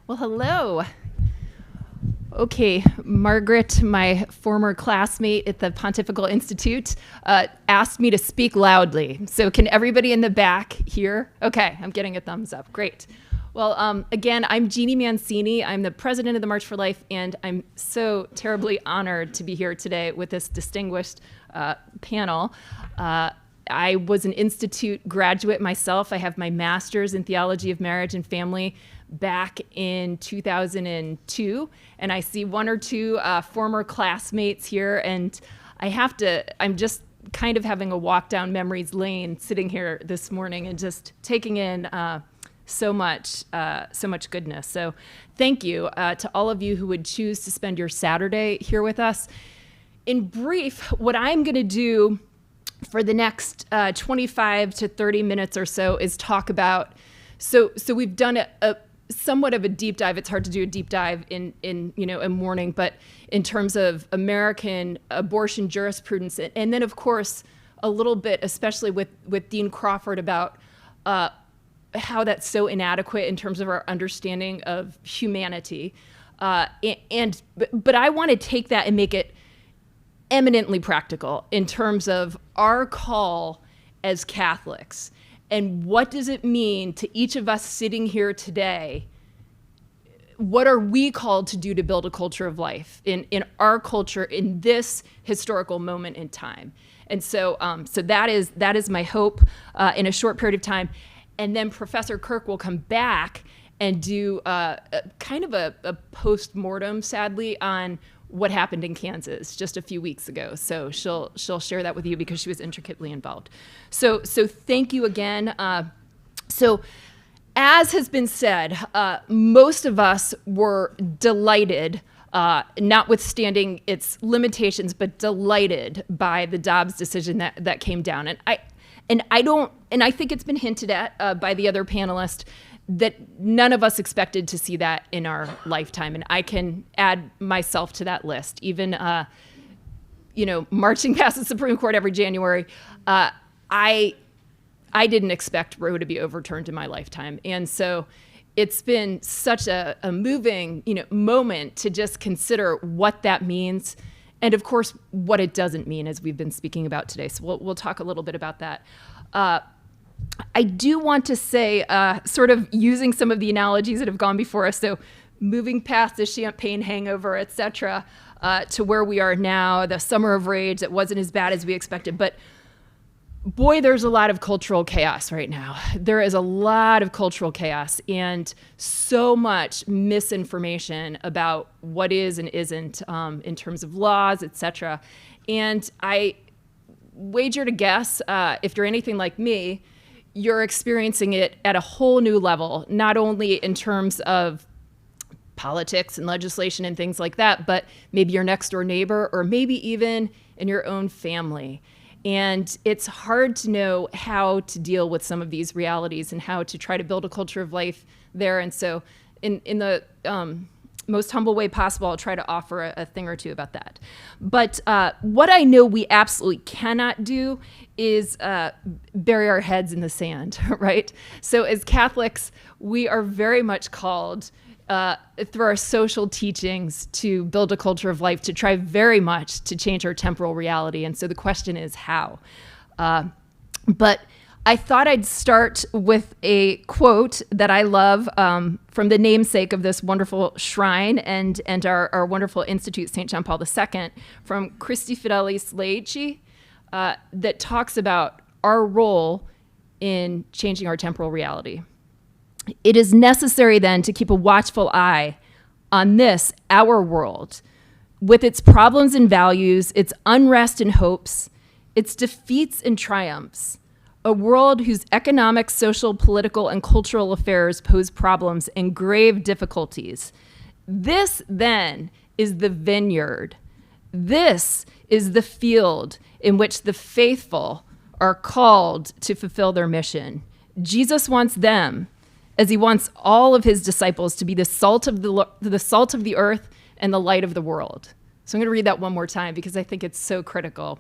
Well, hello. Okay, Margaret, my former classmate at the Pontifical Institute, asked me to speak loudly. So can everybody in the back hear? Okay, I'm getting a thumbs up. Great. Well, again, I'm Jeanne Mancini. I'm the president of the March for Life, and I'm so terribly honored to be here today with this distinguished panel. I was an Institute graduate myself. I have my master's in theology of marriage and family back in 2002, and I see one or two former classmates here, and I'm just kind of having a walk down memories lane sitting here this morning and just taking in so much goodness. So thank you to all of you who would choose to spend your Saturday here with us. In brief, what I'm going to do for the next 25 to 30 minutes or so is talk about, so we've done a somewhat of a deep dive. It's hard to do a deep dive in a morning, but in terms of American abortion jurisprudence, and then of course a little bit, especially with Dean Crawford, about how that's so inadequate in terms of our understanding of humanity. But I want to take that and make it eminently practical in terms of our call as Catholics. And what does it mean to each of us sitting here today? What are we called to do to build a culture of life in our culture in this historical moment in time? And so that is my hope in a short period of time. And then Professor Kirk will come back and do kind of a post-mortem, sadly, on what happened in Kansas just a few weeks ago. So she'll share that with you because she was intricately involved. So thank you again. So as has been said, most of us were delighted, notwithstanding its limitations, but delighted by the Dobbs decision that came down. And I think it's been hinted at by the other panelists that none of us expected to see that in our lifetime. And I can add myself to that list. Even, marching past the Supreme Court every January, I didn't expect Roe to be overturned in my lifetime. And so it's been such a moving, moment to just consider what that means. And of course, what it doesn't mean, as we've been speaking about today. So we'll talk a little bit about that. I do want to say, sort of using some of the analogies that have gone before us, so moving past the champagne hangover, et cetera, to where we are now, the summer of rage that wasn't as bad as we expected. But boy, there's a lot of cultural chaos right now. There is a lot of cultural chaos and so much misinformation about what is and isn't in terms of laws, et cetera. And I wager to guess, if you're anything like me, you're experiencing it at a whole new level, not only in terms of politics and legislation and things like that, but maybe your next door neighbor or maybe even in your own family. And it's hard to know how to deal with some of these realities and how to try to build a culture of life there. And so in the most humble way possible, I'll try to offer a thing or two about that. But what I know we absolutely cannot do is bury our heads in the sand, right? So as Catholics, we are very much called through our social teachings to build a culture of life, to try very much to change our temporal reality. And so the question is how? But I thought I'd start with a quote that I love from the namesake of this wonderful shrine and our wonderful institute, St. John Paul II, from Christi Fidelis Laici, that talks about our role in changing our temporal reality. It is necessary then to keep a watchful eye on this, our world, with its problems and values, its unrest and hopes, its defeats and triumphs, a world whose economic, social, political, and cultural affairs pose problems and grave difficulties. This, then, is the vineyard. This is the field in which the faithful are called to fulfill their mission. Jesus wants them, as he wants all of his disciples, to be the salt of the earth and the light of the world. So I'm going to read that one more time because I think it's so critical.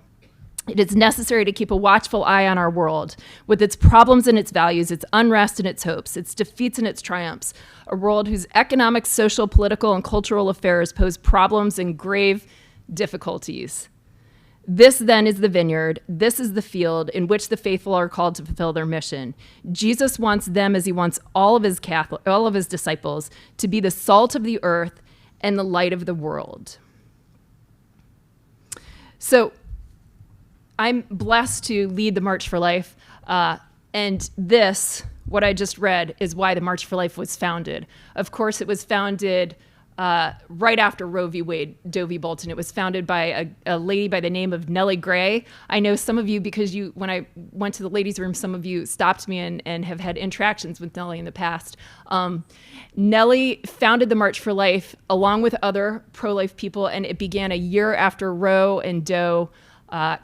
It is necessary to keep a watchful eye on our world, with its problems and its values, its unrest and its hopes, its defeats and its triumphs, a world whose economic, social, political, and cultural affairs pose problems and grave difficulties. This then is the vineyard, this is the field in which the faithful are called to fulfill their mission. Jesus wants them, as he wants all of his disciples, to be the salt of the earth and the light of the world. So I'm blessed to lead the March for Life, and this, what I just read, is why the March for Life was founded. Of course, it was founded right after Roe v. Wade, Doe v. Bolton. It was founded by a lady by the name of Nellie Gray. I know some of you, because when I went to the ladies' room, some of you stopped me and have had interactions with Nellie in the past. Nellie founded the March for Life along with other pro-life people, and it began a year after Roe and Doe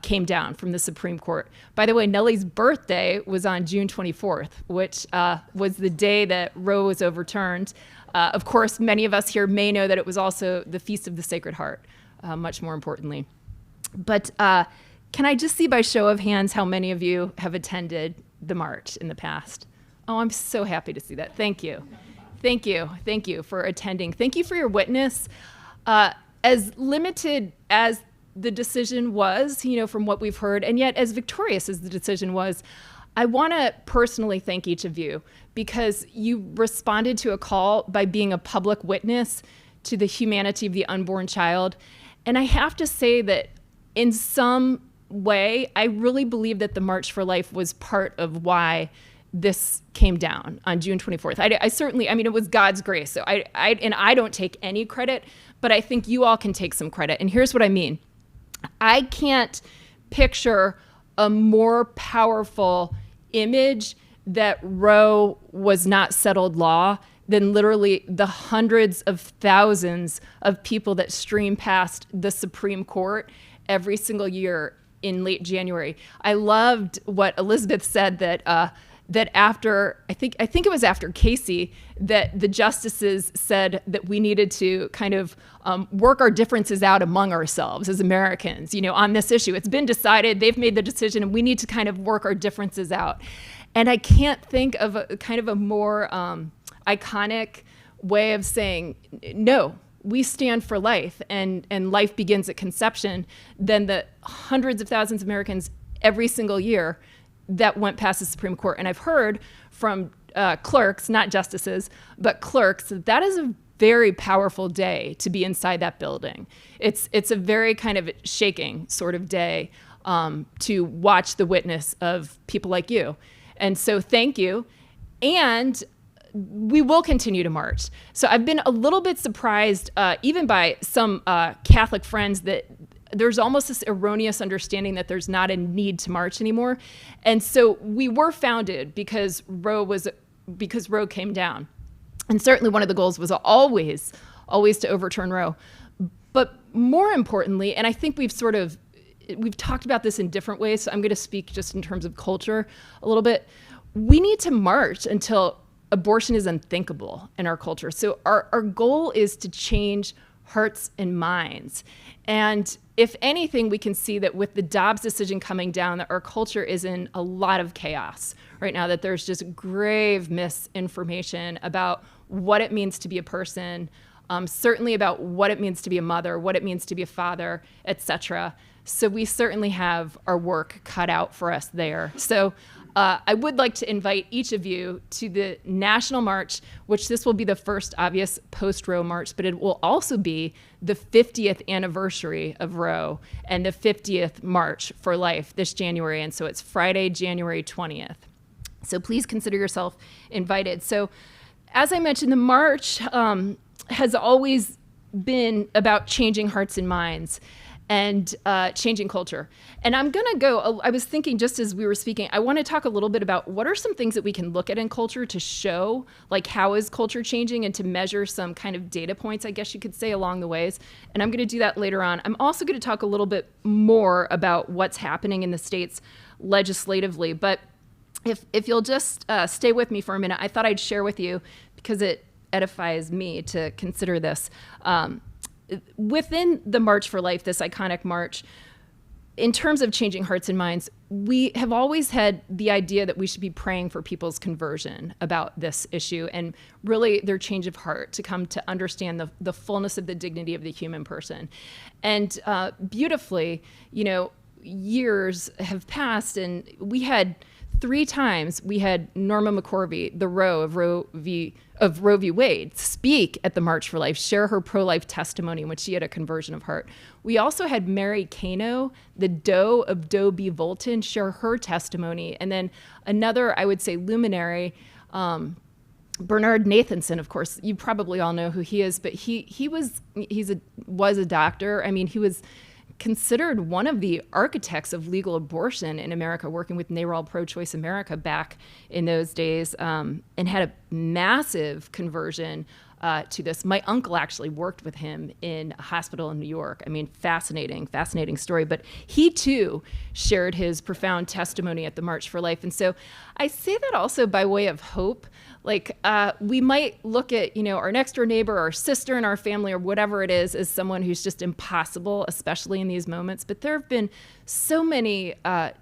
came down from the Supreme Court. By the way, Nellie's birthday was on June 24th, which was the day that Roe was overturned. Of course, many of us here may know that it was also the Feast of the Sacred Heart, much more importantly. But can I just see by show of hands how many of you have attended the march in the past? Oh, I'm so happy to see that. Thank you. Thank you. Thank you for attending. Thank you for your witness. As limited as the decision was, from what we've heard, and yet as victorious as the decision was, I want to personally thank each of you, because you responded to a call by being a public witness to the humanity of the unborn child. And I have to say that in some way, I really believe that the March for Life was part of why this came down on June 24th. I certainly, it was God's grace. So I don't take any credit, but I think you all can take some credit. And here's what I mean. I can't picture a more powerful image that Roe was not settled law than literally the hundreds of thousands of people that stream past the Supreme Court every single year in late January. I loved what Elizabeth said that after, I think it was after Casey, that the justices said that we needed to kind of work our differences out among ourselves as Americans, on this issue. It's been decided, they've made the decision, and we need to kind of work our differences out. And I can't think of a more iconic way of saying, no, we stand for life, and life begins at conception, than the hundreds of thousands of Americans every single year that went past the Supreme Court. And I've heard from clerks, not justices, but clerks, that is a very powerful day to be inside that building. It's a very kind of shaking sort of day to watch the witness of people like you. And so thank you. And we will continue to march. So I've been a little bit surprised, even by some Catholic friends, that there's almost this erroneous understanding that there's not a need to march anymore. And so we were founded because Roe came down. And certainly one of the goals was always to overturn Roe. But more importantly, and I think we've talked about this in different ways, so I'm going to speak just in terms of culture a little bit. We need to march until abortion is unthinkable in our culture. So our goal is to change hearts and minds. And if anything, we can see that with the Dobbs decision coming down, that our culture is in a lot of chaos right now, that there's just grave misinformation about what it means to be a person, certainly about what it means to be a mother, what it means to be a father, etc. So we certainly have our work cut out for us there. So I would like to invite each of you to the National March, which this will be the first obvious post-Roe march, but it will also be the 50th anniversary of Roe and the 50th March for Life this January. And so it's Friday, January 20th. So please consider yourself invited. So as I mentioned, the march has always been about changing hearts and minds and changing culture. And I'm going to go, I was thinking just as we were speaking, I want to talk a little bit about what are some things that we can look at in culture to show, like, how is culture changing, and to measure some kind of data points, I guess you could say, along the ways. And I'm going to do that later on. I'm also going to talk a little bit more about what's happening in the states legislatively. But if you'll just stay with me for a minute, I thought I'd share with you, because it edifies me to consider this. Within the March for Life, this iconic march, in terms of changing hearts and minds, we have always had the idea that we should be praying for people's conversion about this issue and really their change of heart to come to understand the fullness of the dignity of the human person. And beautifully, years have passed, and we had 3 times we had Norma McCorvey, the Roe of Roe v. Wade, speak at the March for Life, share her pro-life testimony in which she had a conversion of heart. We also had Mary Kano, the Doe of Doe v. Volton, share her testimony. And then another, I would say, luminary, Bernard Nathanson, of course, you probably all know who he is, but he was a doctor. I mean, he was considered one of the architects of legal abortion in America, working with NARAL Pro-Choice America back in those days, and had a massive conversion to this. My uncle actually worked with him in a hospital in New York. I mean, fascinating story. But he too shared his profound testimony at the March for Life. And so I say that also by way of hope. Like we might look at, our next door neighbor, our sister in our family, or whatever it is, as someone who's just impossible, especially in these moments. But there have been so many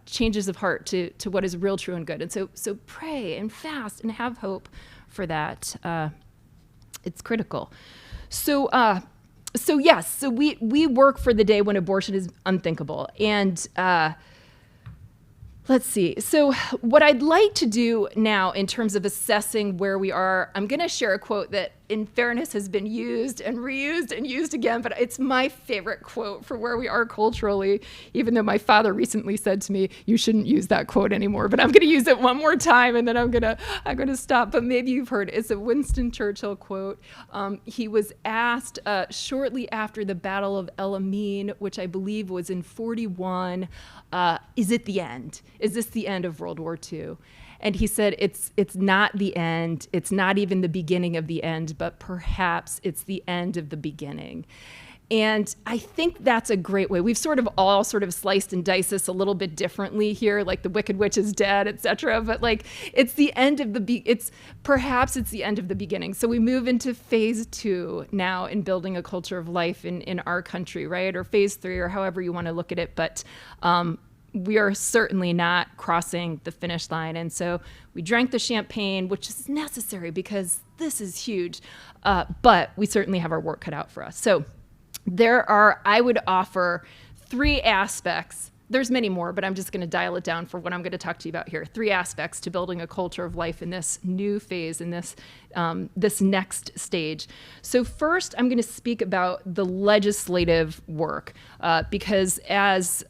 changes of heart to what is real, true, and good. And so pray and fast and have hope for that. It's critical. So we work for the day when abortion is unthinkable. And let's see. So what I'd like to do now in terms of assessing where we are, I'm going to share a quote that, in fairness, has been used and reused and used again, but it's my favorite quote for where we are culturally, even though my father recently said to me, you shouldn't use that quote anymore, but I'm going to use it one more time and then I'm going to stop. But maybe you've heard it. It's a Winston Churchill quote. He was asked shortly after the Battle of El Alamein, which I believe was in 41, is it the end? Is this the end of World War II? And he said, it's not the end. It's not even the beginning of the end, but perhaps it's the end of the beginning. And I think that's a great way. We've all sliced and diced this a little bit differently here, like the Wicked Witch is dead, et cetera. But like, it's the end of perhaps it's the end of the beginning. So we move into phase 2 now in building a culture of life in our country, right? Or phase 3, or however you want to look at it. But we are certainly not crossing the finish line. And so we drank the champagne, which is necessary because this is huge. But we certainly have our work cut out for us. So there are, I would offer, 3 aspects. There's many more, but I'm just going to dial it down for what I'm going to talk to you about here. 3 aspects to building a culture of life in this new phase, in this next stage. So first, I'm going to speak about the legislative work, because as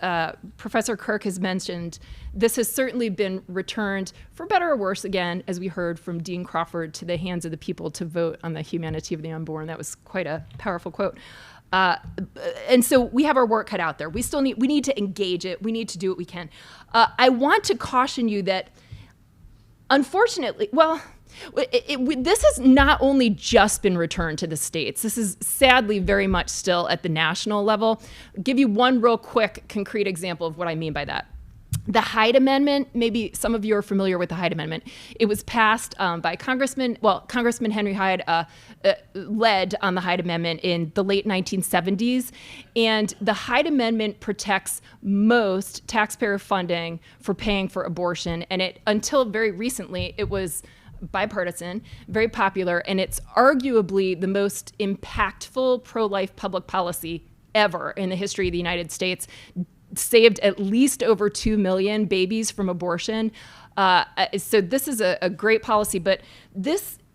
Professor Kirk has mentioned, this has certainly been returned, for better or worse, again, as we heard from Dean Crawford, to the hands of the people to vote on the humanity of the unborn. That was quite a powerful quote. And so we have our work cut out there. We need to engage it. We need to do what we can. I want to caution you that, unfortunately, this has not only just been returned to the states. This is sadly very much still at the national level. I'll give you one real quick, concrete example of what I mean by that. The Hyde Amendment, maybe some of you are familiar with the Hyde Amendment. It was passed by Congressman Henry Hyde led on the Hyde Amendment in the late 1970s. And the Hyde Amendment protects most taxpayer funding for paying for abortion. And until very recently, it was bipartisan, very popular, and it's arguably the most impactful pro-life public policy ever in the history of the United States. Saved at least over 2 million babies from abortion. So this is a great policy, but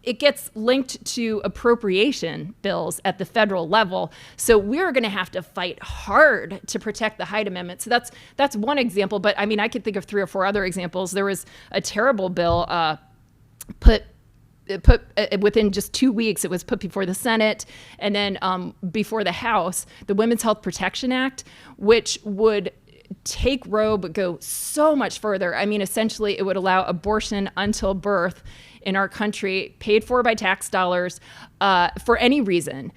it gets linked to appropriation bills at the federal level. So we're going to have to fight hard to protect the Hyde Amendment. So that's one example, but I mean, I could think of 3 or 4 other examples. There was a terrible bill put within just 2 weeks, it was put before the Senate and then before the House, the Women's Health Protection Act, which would take Roe but go so much further. I mean, essentially, it would allow abortion until birth in our country, paid for by tax dollars, for any reason.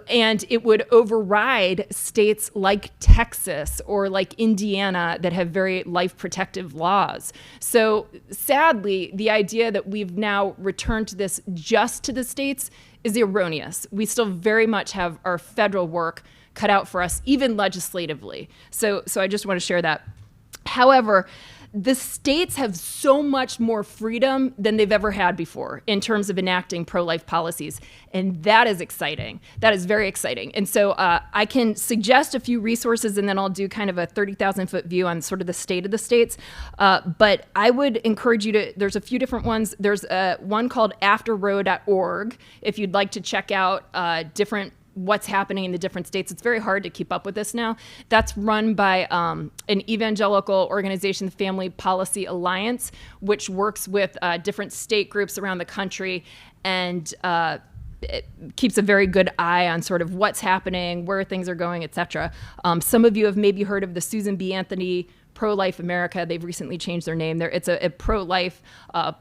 And it would override states like Texas or like Indiana that have very life protective laws. So sadly, the idea that we've now returned to this just to the states is erroneous. We still very much have our federal work cut out for us, even legislatively. So I just want to share that. However, the states have so much more freedom than they've ever had before in terms of enacting pro-life policies. And that is exciting. That is very exciting. And so I can suggest a few resources, and then I'll do kind of a 30,000-foot view on sort of the state of the states. But I would encourage you to, there's a few different ones. There's one called afterroe.org if you'd like to check out different what's happening in the different states. It's very hard to keep up with this now. That's run by an evangelical organization, the Family Policy Alliance, which works with different state groups around the country, and it keeps a very good eye on sort of what's happening, where things are going, et cetera. Some of you have maybe heard of the Susan B. Anthony Pro-Life America. They've recently changed their name. It's a pro-life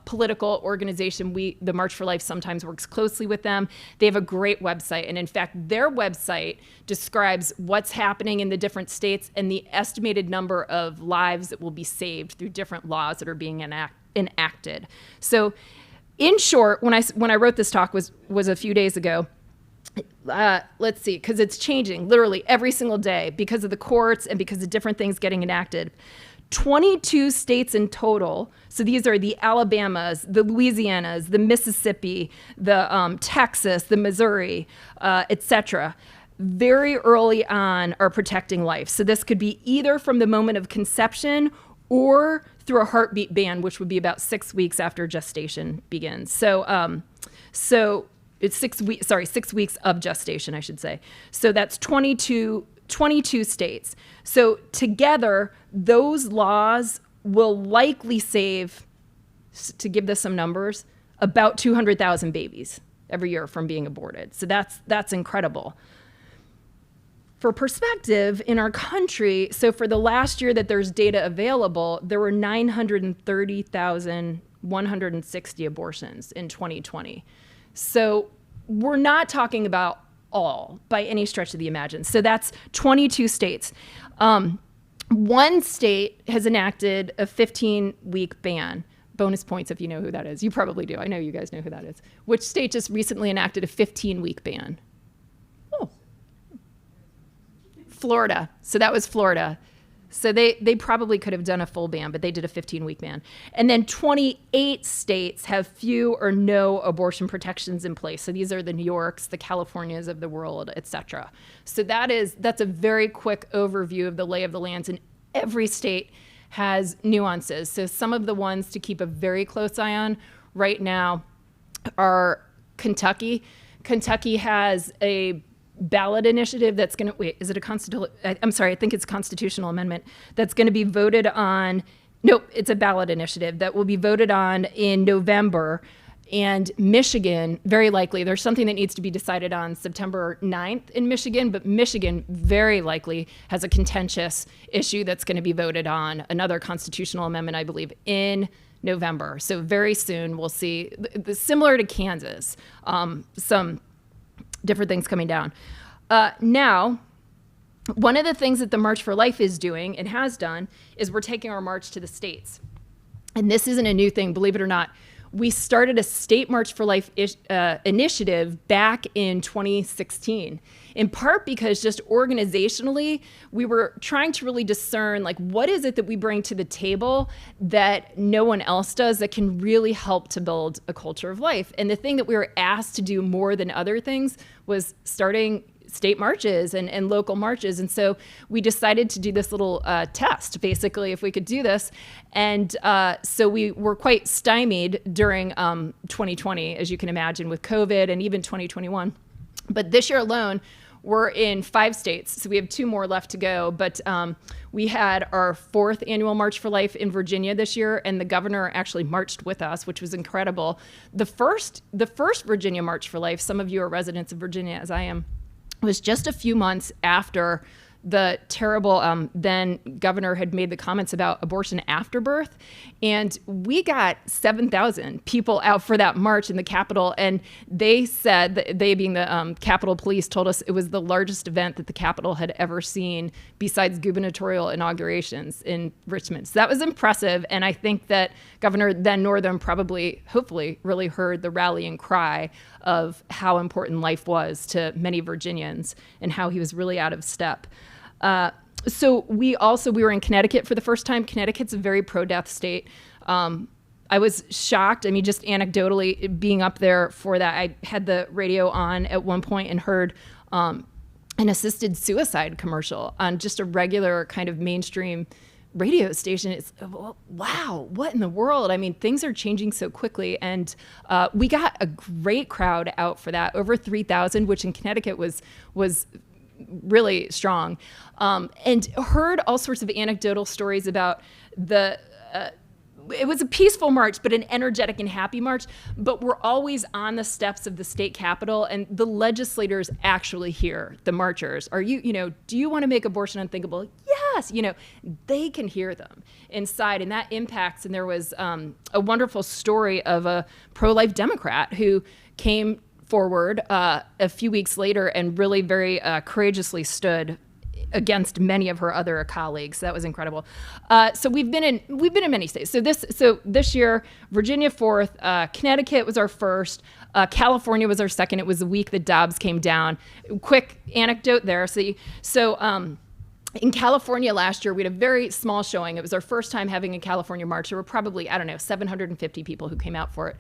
political organization. The March for Life sometimes works closely with them. They have a great website. And in fact, their website describes what's happening in the different states and the estimated number of lives that will be saved through different laws that are being enacted. So in short, when I wrote this talk was a few days ago. Let's see, because it's changing literally every single day because of the courts and because of different things getting enacted. 22 states in total, so these are the Alabamas, the Louisianas, the Mississippi, the Texas, the Missouri, et cetera, very early on are protecting life. So this could be either from the moment of conception or through a heartbeat ban, which would be about 6 weeks after gestation begins. So it's 6 weeks, 6 weeks of gestation, I should say. So that's 22 states. So together, those laws will likely save, to give this some numbers, about 200,000 babies every year from being aborted. So that's incredible. For perspective, in our country, so for the last year that there's data available, there were 930,160 abortions in 2020. So we're not talking about all by any stretch of the imagination. So that's 22 states. One state has enacted a 15-week ban. Bonus points if you know who that is. You probably do. I know you guys know who that is. Which state just recently enacted a 15-week ban? Oh, Florida. So that was Florida. So they probably could have done a full ban, but they did a 15-week ban. And then 28 states have few or no abortion protections in place. So these are the New Yorks, the Californias of the world, et cetera. So that's a very quick overview of the lay of the lands, and every state has nuances. So some of the ones to keep a very close eye on right now are Kentucky. Kentucky has a ballot initiative that's going to, is it a constitutional, I'm sorry, I think it's a constitutional amendment that's going to be voted on. Nope, it's a ballot initiative that will be voted on in November. And Michigan, very likely, there's something that needs to be decided on September 9th in Michigan, but Michigan very likely has a contentious issue that's going to be voted on, another constitutional amendment, I believe, in November. So very soon we'll see, similar to Kansas, some different things coming down. Now, one of the things that the March for Life is doing and has done is we're taking our march to the states. And this isn't a new thing, believe it or not. We started a state March for Life initiative back in 2016, in part because just organizationally, we were trying to really discern, like, what is it that we bring to the table that no one else does that can really help to build a culture of life? And the thing that we were asked to do more than other things was starting state marches and local marches. And so we decided to do this little test, basically, if we could do this. And so we were quite stymied during 2020, as you can imagine, with COVID, and even 2021. But this year alone, we're in 5 states, so we have 2 more left to go. But we had our 4th annual March for Life in Virginia this year, and the governor actually marched with us, which was incredible. The first Virginia March for Life, some of you are residents of Virginia, as I am, was just a few months after the terrible then governor had made the comments about abortion after birth. And we got 7,000 people out for that march in the Capitol. And they said, that they being the Capitol Police, told us it was the largest event that the Capitol had ever seen besides gubernatorial inaugurations in Richmond. So that was impressive. And I think that Governor then Northam probably, hopefully, really heard the rallying cry of how important life was to many Virginians and how he was really out of step. So we were in Connecticut for the first time. Connecticut's a very pro-death state. I was shocked. I mean, just anecdotally being up there for that, I had the radio on at one point and heard an assisted suicide commercial on just a regular kind of mainstream radio station. It's, wow, what in the world? I mean, things are changing so quickly. And we got a great crowd out for that, over 3,000, which in Connecticut was really strong, and heard all sorts of anecdotal stories about it was a peaceful march, but an energetic and happy march. But we're always on the steps of the state capitol, and the legislators actually hear the marchers. Do you want to make abortion unthinkable? Yes. They can hear them inside, and that impacts. And there was a wonderful story of a pro-life Democrat who came forward a few weeks later and really very courageously stood against many of her other colleagues. That was incredible. So we've been in many states. So this year, Virginia 4th, Connecticut was our first, California was our second. It was the week that Dobbs came down. Quick anecdote there. In California last year, we had a very small showing. It was our first time having a California march. There were probably, 750 people who came out for it.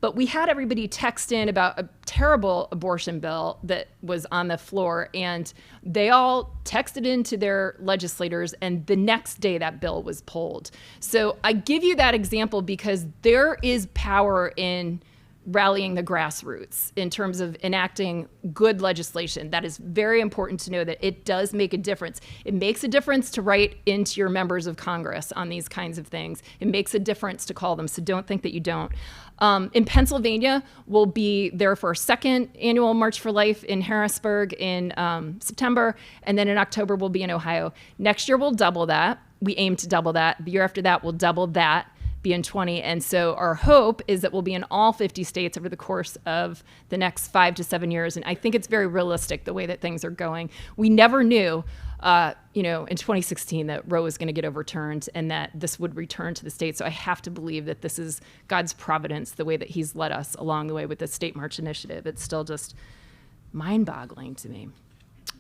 But we had everybody text in about a terrible abortion bill that was on the floor, and they all texted into their legislators, and the next day that bill was pulled. So I give you that example because there is power in rallying the grassroots in terms of enacting good legislation. That is very important to know, that it does make a difference. It makes a difference to write into your members of Congress on these kinds of things. It makes a difference to call them, so don't think that you don't. In Pennsylvania, we'll be there for our second annual March for Life in Harrisburg in September, and then in October we'll be in Ohio. Next year we'll double that. We aim to double that. The year after that we'll double that, be in 20. And so our hope is that we'll be in all 50 states over the course of the next 5 to 7 years. And I think it's very realistic the way that things are going. We never knew, in 2016 that Roe was going to get overturned and that this would return to the states. So I have to believe that this is God's providence, the way that he's led us along the way with the State March Initiative. It's still just mind-boggling to me.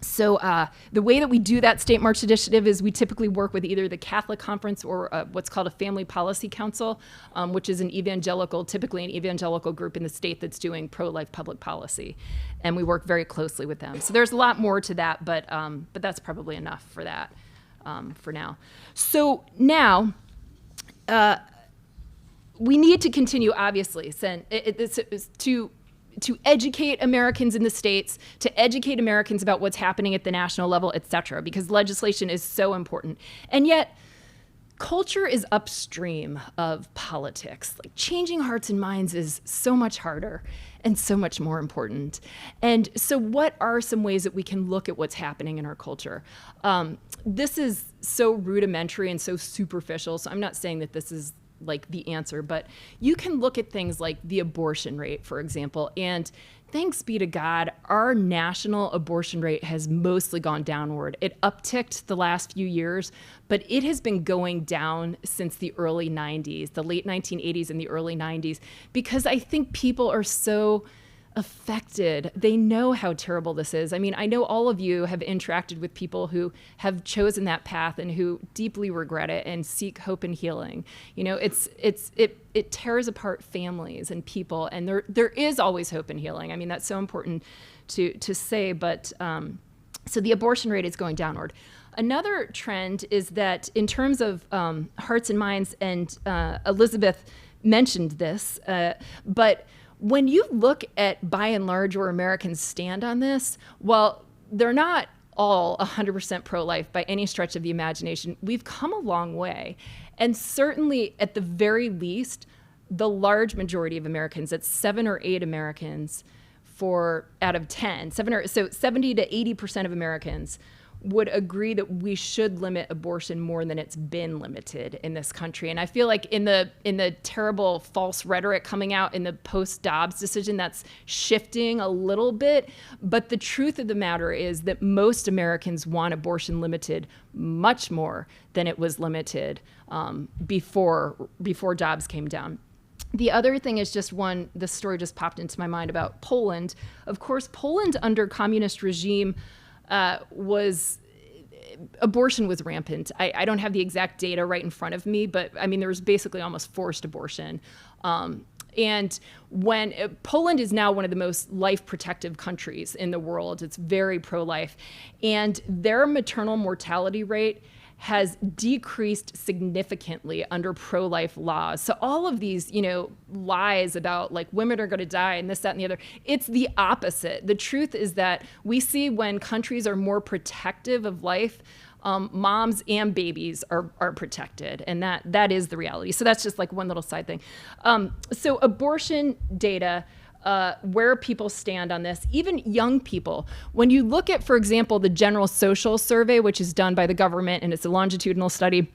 So the way that we do that State March Initiative is we typically work with either the Catholic Conference or what's called a Family Policy Council, which is typically an evangelical group in the state that's doing pro-life public policy. And we work very closely with them. So there's a lot more to that, but that's probably enough for that for now. So now, we need to continue, obviously, to educate Americans in the states, to educate Americans about what's happening at the national level, et cetera, because legislation is so important. And yet, culture is upstream of politics. Like, changing hearts and minds is so much harder and so much more important. And so what are some ways that we can look at what's happening in our culture? This is so rudimentary and so superficial, so I'm not saying that this is like the answer, but you can look at things like the abortion rate, for example, and thanks be to God, our national abortion rate has mostly gone downward. It upticked the last few years, but it has been going down since the early 90s, the late 1980s and the early 90s, because I think people are so affected. They know how terrible this is. I mean, I know all of you have interacted with people who have chosen that path and who deeply regret it and seek hope and healing. It tears apart families and people, and there is always hope and healing. I mean, that's so important to say, but so the abortion rate is going downward. Another trend is that in terms of hearts and minds, and Elizabeth mentioned this, but when you look at, by and large, where Americans stand on this, well, they're not all 100% pro-life by any stretch of the imagination. We've come a long way. And certainly, at the very least, the large majority of Americans, that's 7 or 8 Americans out of 10, so 70 to 80% of Americans would agree that we should limit abortion more than it's been limited in this country. And I feel like in the terrible false rhetoric coming out in the post-Dobbs decision, that's shifting a little bit. But the truth of the matter is that most Americans want abortion limited much more than it was limited before Dobbs came down. The other thing is this story just popped into my mind about Poland. Of course, Poland under communist regime abortion was rampant. I don't have the exact data right in front of me, but I mean, there was basically almost forced abortion. And when Poland is now one of the most life protective countries in the world, it's very pro-life, and their maternal mortality rate has decreased significantly under pro-life laws. So all of these, lies about like women are going to die and this, that, and the other, it's the opposite. The truth is that we see when countries are more protective of life, moms and babies are protected, and that is the reality. So that's just like one little side thing. So abortion data, where people stand on this, even young people. When you look at, for example, the General Social Survey, which is done by the government, and it's a longitudinal study,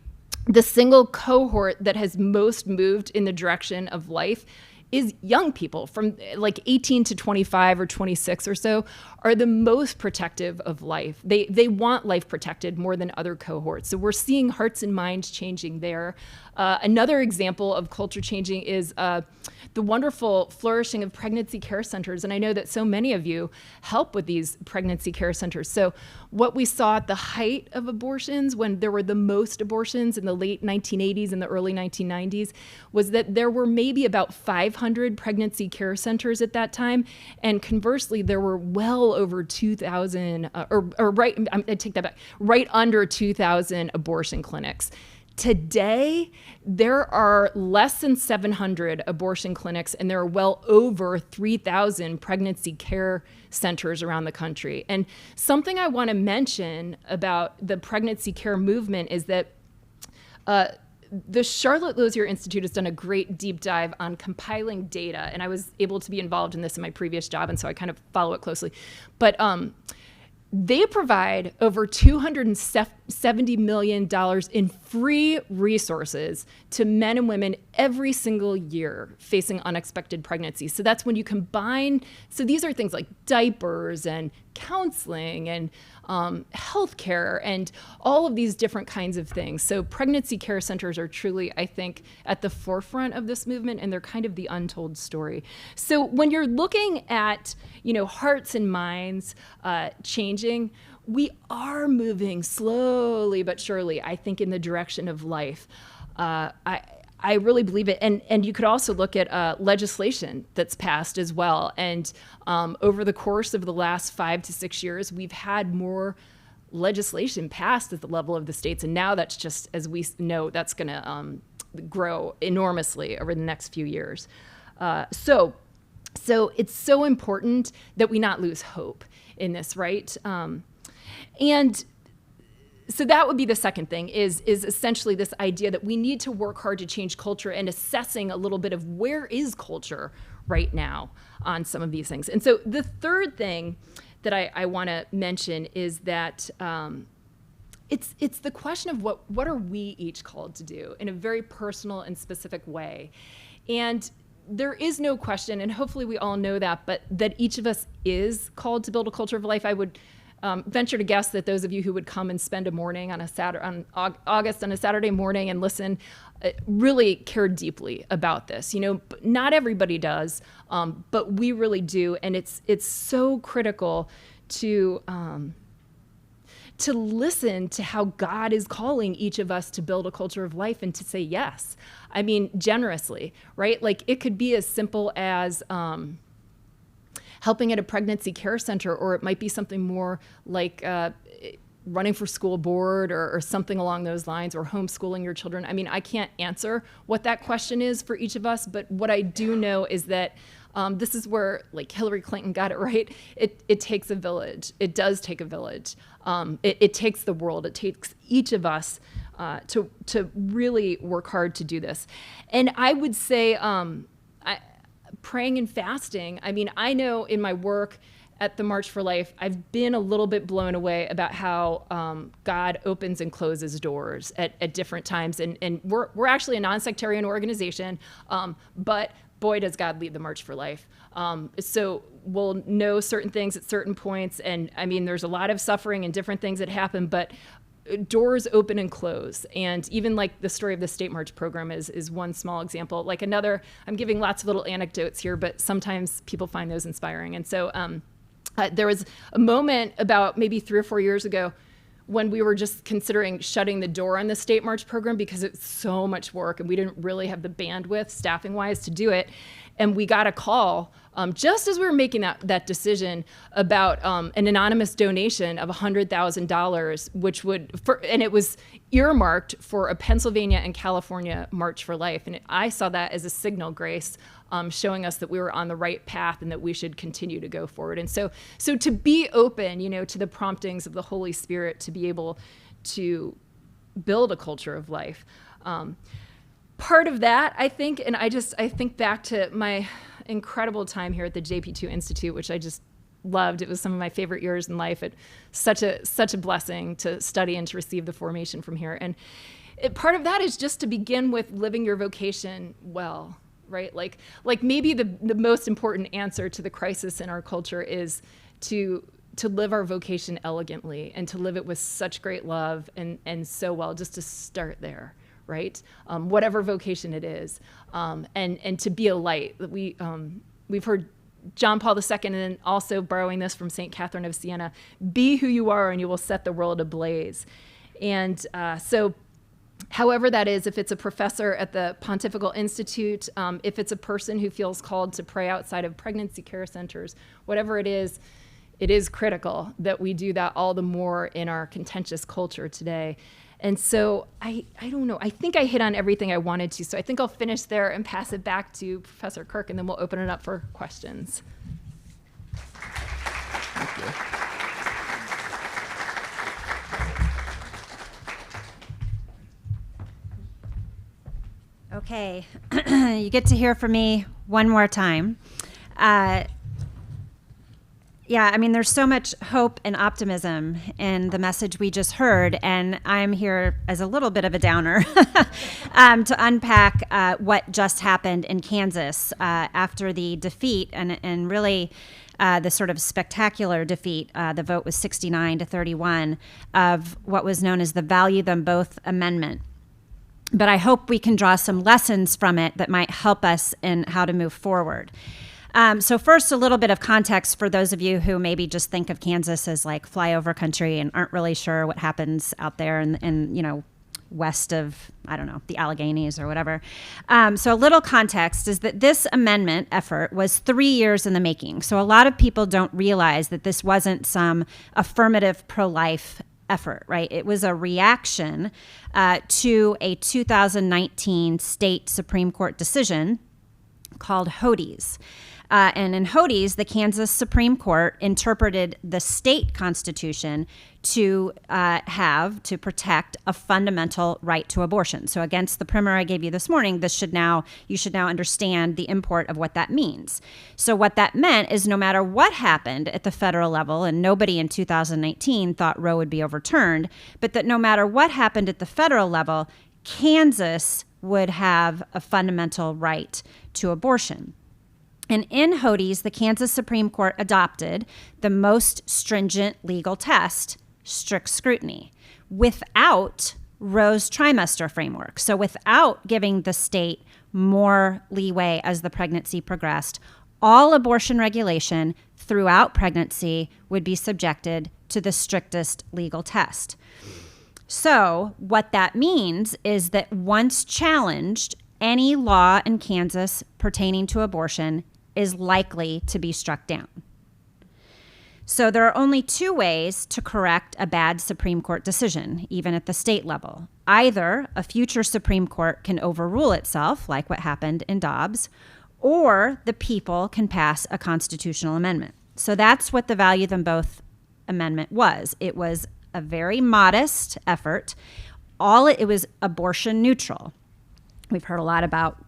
the single cohort that has most moved in the direction of life is young people from like 18 to 25 or 26 or so are the most protective of life. They want life protected more than other cohorts. So we're seeing hearts and minds changing there. Another example of culture changing is the wonderful flourishing of pregnancy care centers. And I know that so many of you help with these pregnancy care centers. So what we saw at the height of abortions, when there were the most abortions in the late 1980s and the early 1990s, was that there were maybe about 500 pregnancy care centers at that time. And conversely, there were well over 2,000, I take that back, right under 2,000 abortion clinics. Today, there are less than 700 abortion clinics, and there are well over 3,000 pregnancy care centers around the country. And something I want to mention about the pregnancy care movement is that the Charlotte Lozier Institute has done a great deep dive on compiling data, and I was able to be involved in this in my previous job, and so I kind of follow it closely. But they provide over $270 million in free resources to men and women every single year facing unexpected pregnancy. So that's when you combine, so these are things like diapers and counseling and healthcare and all of these different kinds of things. So pregnancy care centers are truly, I think, at the forefront of this movement, and they're kind of the untold story. So when you're looking at, hearts and minds changing, we are moving slowly but surely, I think, in the direction of life. I really believe it. And you could also look at legislation that's passed as well. And over the course of the last 5 to 6 years, we've had more legislation passed at the level of the states. And now that's just, as we know, that's going to grow enormously over the next few years. So it's so important that we not lose hope in this, right? And so that would be the second thing, is essentially this idea that we need to work hard to change culture, and assessing a little bit of where is culture right now on some of these things. And so the third thing that I want to mention is that it's the question of what are we each called to do in a very personal and specific way. And there is no question, and hopefully we all know that, but that each of us is called to build a culture of life. I would venture to guess that those of you who would come and spend a morning on August on a Saturday morning and listen really care deeply about this. Not everybody does, but we really do, and it's so critical to listen to how God is calling each of us to build a culture of life and to say yes. I mean, generously, right? Like it could be as simple as helping at a pregnancy care center, or it might be something more like running for school board or something along those lines, or homeschooling your children. I mean, I can't answer what that question is for each of us, but what I do know is that this is where, like, Hillary Clinton got it right. It takes a village. It does take a village. It takes the world. It takes each of us to really work hard to do this. And I would say praying and fasting. I mean, I know in my work at the March for Life, I've been a little bit blown away about how God opens and closes doors at different times. And we're actually a non-sectarian organization, but boy, does God lead the March for Life. So we'll know certain things at certain points. And I mean, there's a lot of suffering and different things that happen, but doors open and close. And even like the story of the State March program is one small example. Like another, I'm giving lots of little anecdotes here, but sometimes people find those inspiring. And so there was a moment about maybe 3 or 4 years ago when we were just considering shutting the door on the State March program because it's so much work and we didn't really have the bandwidth staffing wise to do it. And we got a call just as we were making that decision about an anonymous donation of $100,000, which and it was earmarked for a Pennsylvania and California March for Life. And I saw that as a signal, Grace, showing us that we were on the right path and that we should continue to go forward. And so to be open, to the promptings of the Holy Spirit, to be able to build a culture of life. Part of that, I think, and I think back to my incredible time here at the JP2 Institute, which I just loved. It was some of my favorite years in life. Such a blessing to study and to receive the formation from here. And part of that is just to begin with living your vocation well, right? Like maybe the most important answer to the crisis in our culture is to live our vocation elegantly and to live it with such great love and so well, just to start there. Right? Whatever vocation it is, and to be a light. We've heard John Paul II, and then also borrowing this from St. Catherine of Siena, be who you are and you will set the world ablaze. And so however that is, if it's a professor at the Pontifical Institute, if it's a person who feels called to pray outside of pregnancy care centers, whatever it is critical that we do that all the more in our contentious culture today. And so I don't know, I think I hit on everything I wanted to. So I think I'll finish there and pass it back to Professor Kirk, and then we'll open it up for questions. Thank you. Okay, you get to hear from me one more time. Yeah, I mean, there's so much hope and optimism in the message we just heard, and I'm here as a little bit of a downer to unpack what just happened in Kansas after the defeat and really the sort of spectacular defeat. The vote was 69-31 of what was known as the Value Them Both Amendment. But I hope we can draw some lessons from it that might help us in how to move forward. So first, a little bit of context for those of you who maybe just think of Kansas as like flyover country and aren't really sure what happens out there and west of, I don't know, the Alleghenies or whatever. So a little context is that this amendment effort was 3 years in the making. So a lot of people don't realize that this wasn't some affirmative pro-life effort, right? It was a reaction to a 2019 state Supreme Court decision called Hodes. And in Hodes, the Kansas Supreme Court interpreted the state constitution to protect a fundamental right to abortion. So against the primer I gave you this morning, you should now understand the import of what that means. So what that meant is no matter what happened at the federal level, and nobody in 2019 thought Roe would be overturned, but that no matter what happened at the federal level, Kansas would have a fundamental right to abortion. And in Hodes, the Kansas Supreme Court adopted the most stringent legal test, strict scrutiny, without Roe's trimester framework. So without giving the state more leeway as the pregnancy progressed, all abortion regulation throughout pregnancy would be subjected to the strictest legal test. So what that means is that once challenged, any law in Kansas pertaining to abortion is likely to be struck down. So there are only two ways to correct a bad Supreme Court decision, even at the state level. Either a future Supreme Court can overrule itself, like what happened in Dobbs, or the people can pass a constitutional amendment. So that's what the Value Them Both Amendment was. It was a very modest effort. It was abortion neutral. We've heard a lot about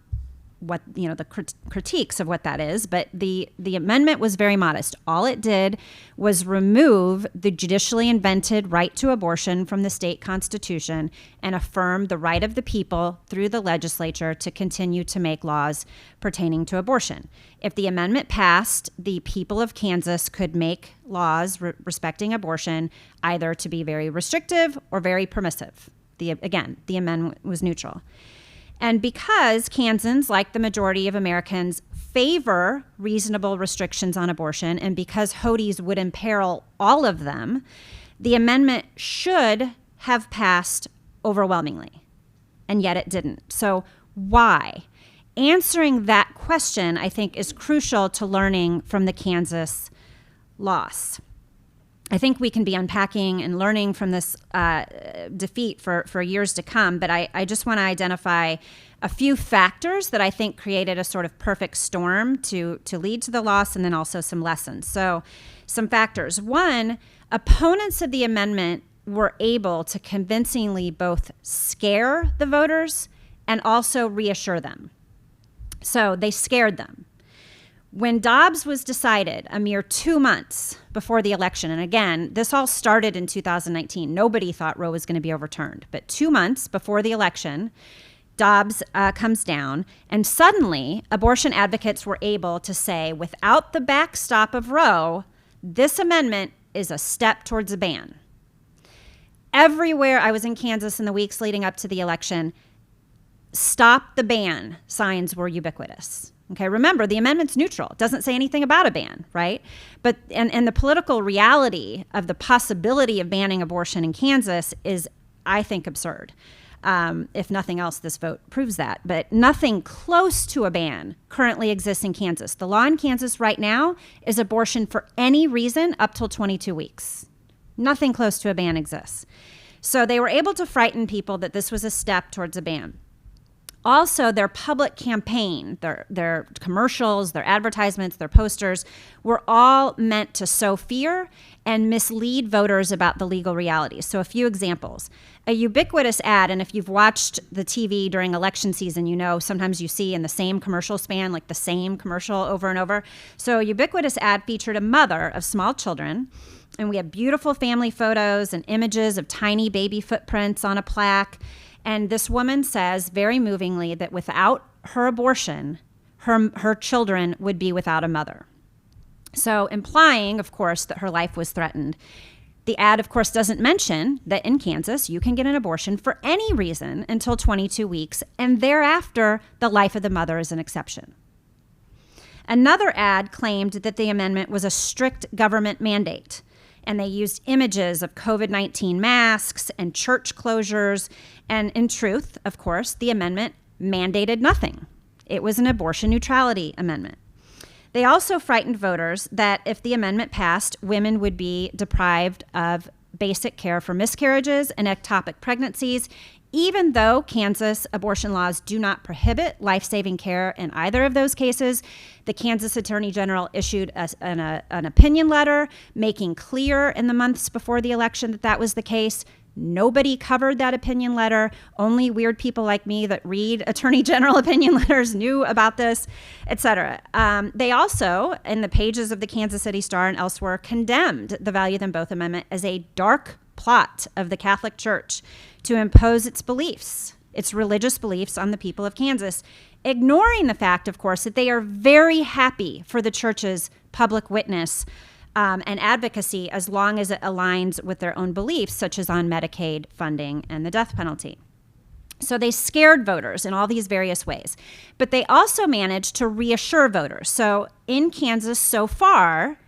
what, the critiques of what that is, but the amendment was very modest. All it did was remove the judicially invented right to abortion from the state constitution and affirm the right of the people through the legislature to continue to make laws pertaining to abortion. If the amendment passed, the people of Kansas could make laws respecting abortion either to be very restrictive or very permissive. The amendment was neutral. And because Kansans, like the majority of Americans, favor reasonable restrictions on abortion, and because HODIs would imperil all of them, the amendment should have passed overwhelmingly. And yet it didn't. So why? Answering that question, I think, is crucial to learning from the Kansas loss. I think we can be unpacking and learning from this defeat for years to come, but I just want to identify a few factors that I think created a sort of perfect storm to lead to the loss, and then also some lessons. So some factors. One, opponents of the amendment were able to convincingly both scare the voters and also reassure them. So they scared them. When Dobbs was decided a mere 2 months before the election, and again, this all started in 2019. Nobody thought Roe was going to be overturned. But 2 months before the election, Dobbs comes down, and suddenly abortion advocates were able to say, without the backstop of Roe, this amendment is a step towards a ban. Everywhere I was in Kansas in the weeks leading up to the election, stop the ban signs were ubiquitous. Okay, remember, the amendment's neutral. It doesn't say anything about a ban, right? But and the political reality of the possibility of banning abortion in Kansas is, I think, absurd. If nothing else, this vote proves that. But nothing close to a ban currently exists in Kansas. The law in Kansas right now is abortion for any reason up till 22 weeks. Nothing close to a ban exists. So they were able to frighten people that this was a step towards a ban. Also, their public campaign, their commercials, their advertisements, their posters were all meant to sow fear and mislead voters about the legal realities. So a few examples. A ubiquitous ad, and if you've watched the TV during election season, sometimes you see in the same commercial span, like the same commercial over and over. So a ubiquitous ad featured a mother of small children, and we have beautiful family photos and images of tiny baby footprints on a plaque. And this woman says very movingly that without her abortion, her children would be without a mother. So implying, of course, that her life was threatened. The ad, of course, doesn't mention that in Kansas, you can get an abortion for any reason until 22 weeks, and thereafter, the life of the mother is an exception. Another ad claimed that the amendment was a strict government mandate, and they used images of COVID-19 masks and church closures. And in truth, of course, the amendment mandated nothing. It was an abortion neutrality amendment. They also frightened voters that if the amendment passed, women would be deprived of basic care for miscarriages and ectopic pregnancies, even though Kansas abortion laws do not prohibit life-saving care in either of those cases. The Kansas Attorney General issued an opinion letter making clear in the months before the election that that was the case. Nobody covered that opinion letter. Only weird people like me that read Attorney General opinion letters knew about this, etc. They also, in the pages of the Kansas City Star and elsewhere, condemned the Value Them Both Amendment as a dark plot of the Catholic Church to impose its beliefs, its religious beliefs on the people of Kansas, ignoring the fact, of course, that they are very happy for the church's public witness and advocacy as long as it aligns with their own beliefs, such as on Medicaid funding and the death penalty. So they scared voters in all these various ways, but they also managed to reassure voters. So in Kansas so far,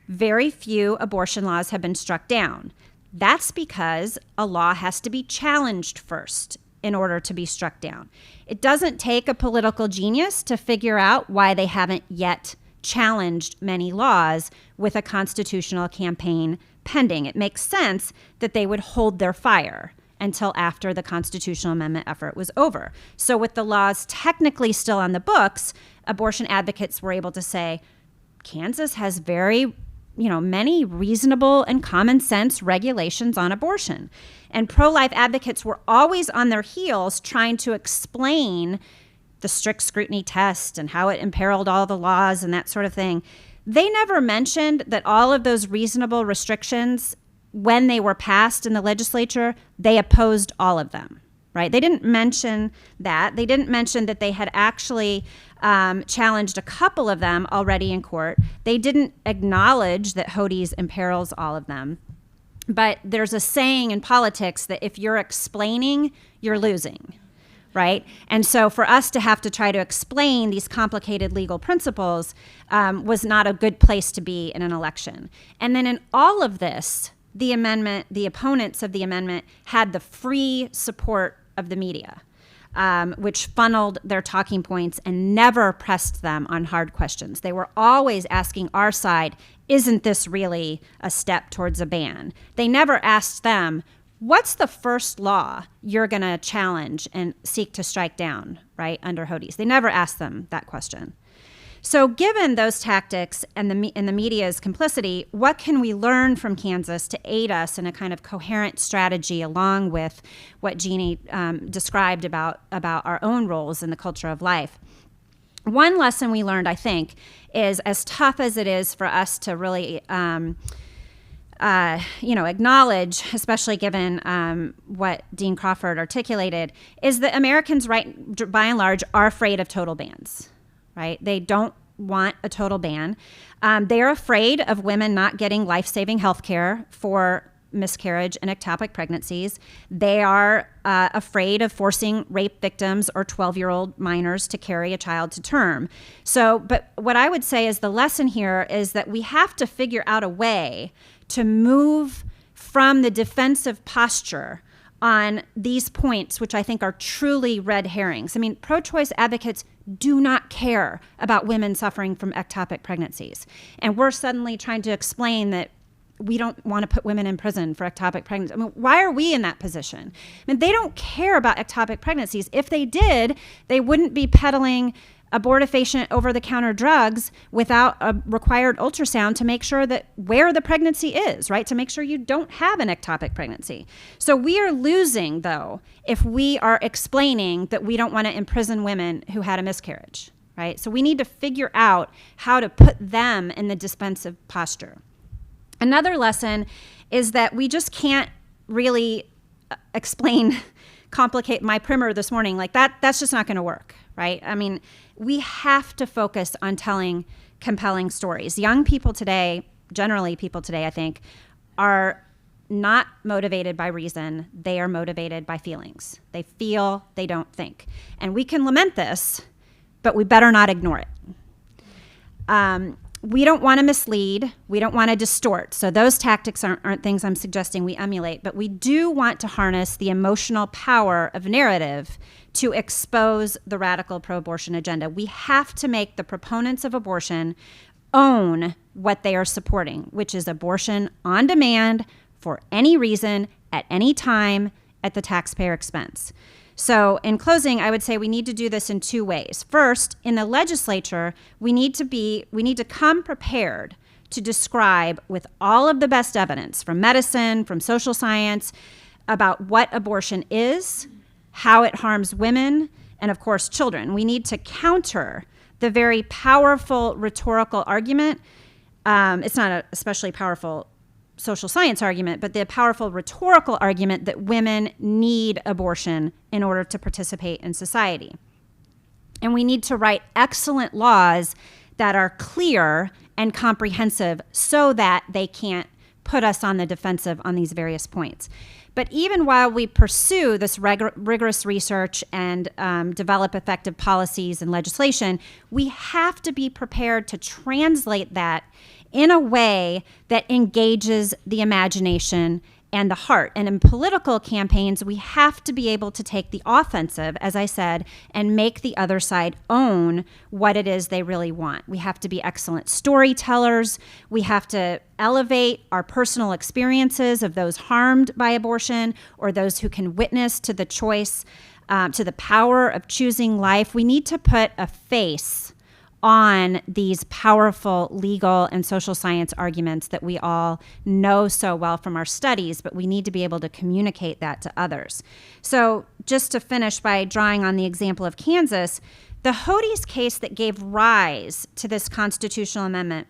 very few abortion laws have been struck down. That's because a law has to be challenged first in order to be struck down. It doesn't take a political genius to figure out why they haven't yet challenged many laws with a constitutional campaign pending. It makes sense that they would hold their fire until after the constitutional amendment effort was over. So with the laws technically still on the books, abortion advocates were able to say, Kansas has very many reasonable and common sense regulations on abortion. And pro-life advocates were always on their heels trying to explain the strict scrutiny test and how it imperiled all the laws and that sort of thing. They never mentioned that all of those reasonable restrictions, when they were passed in the legislature, they opposed all of them, right? They didn't mention that. They didn't mention that they had actually challenged a couple of them already in court. They didn't acknowledge that HODIs imperils all of them. But there's a saying in politics that if you're explaining, you're losing, right? And so for us to have to try to explain these complicated legal principles was not a good place to be in an election. And then in all of this, the amendment, the opponents of the amendment had the free support of the media, which funneled their talking points and never pressed them on hard questions. They were always asking our side, isn't this really a step towards a ban? They never asked them, what's the first law you're going to challenge and seek to strike down, right, under HODIs? They never asked them that question. So given those tactics and the media's complicity, what can we learn from Kansas to aid us in a kind of coherent strategy along with what Jeanne described about our own roles in the culture of life? One lesson we learned, I think, is as tough as it is for us to really acknowledge, especially given what Dean Crawford articulated, is that Americans, right, by and large, are afraid of total bans, right? They don't want a total ban. They're afraid of women not getting life-saving health care for miscarriage and ectopic pregnancies. They are afraid of forcing rape victims or 12-year-old minors to carry a child to term. So, but what I would say is the lesson here is that we have to figure out a way to move from the defensive posture on these points, which I think are truly red herrings. I mean, pro-choice advocates do not care about women suffering from ectopic pregnancies. And we're suddenly trying to explain that we don't want to put women in prison for ectopic pregnancy. I mean, why are we in that position? I mean, they don't care about ectopic pregnancies. If they did, they wouldn't be peddling abortifacient over-the-counter drugs without a required ultrasound to make sure that where the pregnancy is, right? To make sure you don't have an ectopic pregnancy. So we are losing, though, if we are explaining that we don't want to imprison women who had a miscarriage, right? So we need to figure out how to put them in the defensive posture. Another lesson is that we just can't really complicate my primer this morning. Like that's just not going to work, right? I mean, we have to focus on telling compelling stories. Young people today, generally people today, I think, are not motivated by reason. They are motivated by feelings. They feel, they don't think. And we can lament this, but we better not ignore it. We don't want to mislead. We don't want to distort. So those tactics aren't things I'm suggesting we emulate, but we do want to harness the emotional power of narrative to expose the radical pro-abortion agenda. We have to make the proponents of abortion own what they are supporting, which is abortion on demand for any reason, at any time, at the taxpayer expense. So in closing, I would say we need to do this in two ways. First, in the legislature, we need to come prepared to describe with all of the best evidence from medicine, from social science, about what abortion is, how it harms women, and of course, children. We need to counter the very powerful rhetorical argument. It's not an especially powerful social science argument, but the powerful rhetorical argument that women need abortion in order to participate in society. And we need to write excellent laws that are clear and comprehensive so that they can't put us on the defensive on these various points. But even while we pursue this rigorous research and develop effective policies and legislation, we have to be prepared to translate that in a way that engages the imagination and the heart. And in political campaigns, we have to be able to take the offensive, as I said, and make the other side own what it is they really want. We have to be excellent storytellers. We have to elevate our personal experiences of those harmed by abortion or those who can witness to the choice, to the power of choosing life. We need to put a face on these powerful legal and social science arguments that we all know so well from our studies, but we need to be able to communicate that to others. So just to finish by drawing on the example of Kansas, the Hodes case that gave rise to this constitutional amendment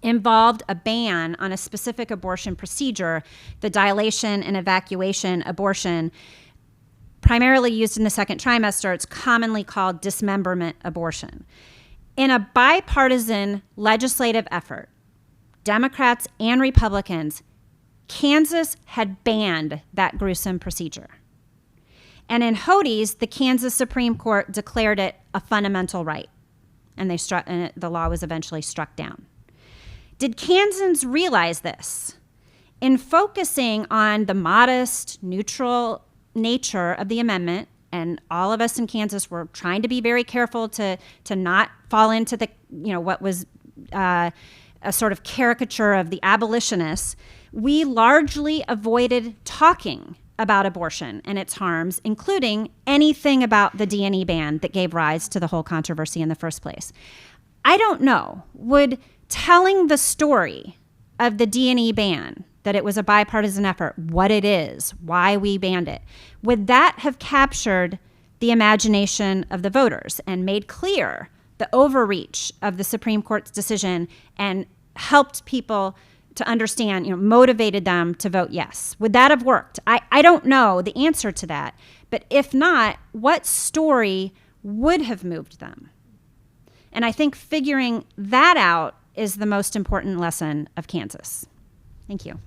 involved a ban on a specific abortion procedure, the dilation and evacuation abortion, primarily used in the second trimester. It's commonly called dismemberment abortion. In a bipartisan legislative effort, Democrats and Republicans, Kansas had banned that gruesome procedure. And in Hodes, the Kansas Supreme Court declared it a fundamental right, and the law was eventually struck down. Did Kansans realize this? In focusing on the modest, neutral nature of the amendment, and all of us in Kansas were trying to be very careful to not fall into the, what was a sort of caricature of the abolitionists, we largely avoided talking about abortion and its harms, including anything about the D&E ban that gave rise to the whole controversy in the first place. I don't know, would telling the story of the D&E ban, that it was a bipartisan effort, what it is, why we banned it, would that have captured the imagination of the voters and made clear the overreach of the Supreme Court's decision and helped people to understand, motivated them to vote yes? Would that have worked? I don't know the answer to that. But if not, what story would have moved them? And I think figuring that out is the most important lesson of Kansas. Thank you.